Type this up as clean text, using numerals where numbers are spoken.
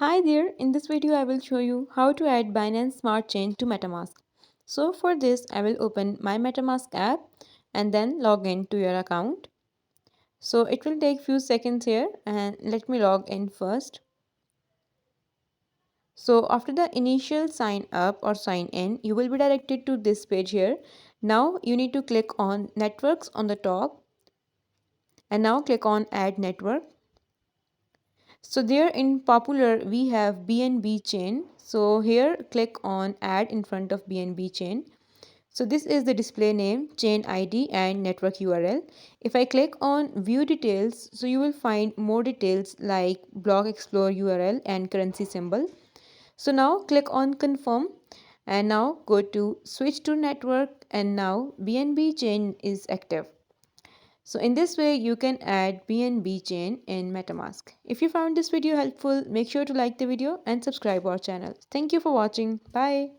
Hi there, in this video I will show you how to add Binance Smart Chain to MetaMask. So for this I will open my MetaMask app and then log in to your account. So it will take few seconds here and let me log in first. So after the initial sign up or sign in, you will be directed to this page here. Now you need to click on networks on the top and now click on add network. So there in popular we have BNB chain. So here click on add in front of BNB chain. So this is the display name, chain ID and network URL. If I click on view details, so you will find more details like block explorer URL and currency symbol. So now click on confirm and now go to switch to network and now BNB chain is active. So in this way, you can add BNB chain in MetaMask. If you found this video helpful, make sure to like the video and subscribe our channel. Thank you for watching. Bye.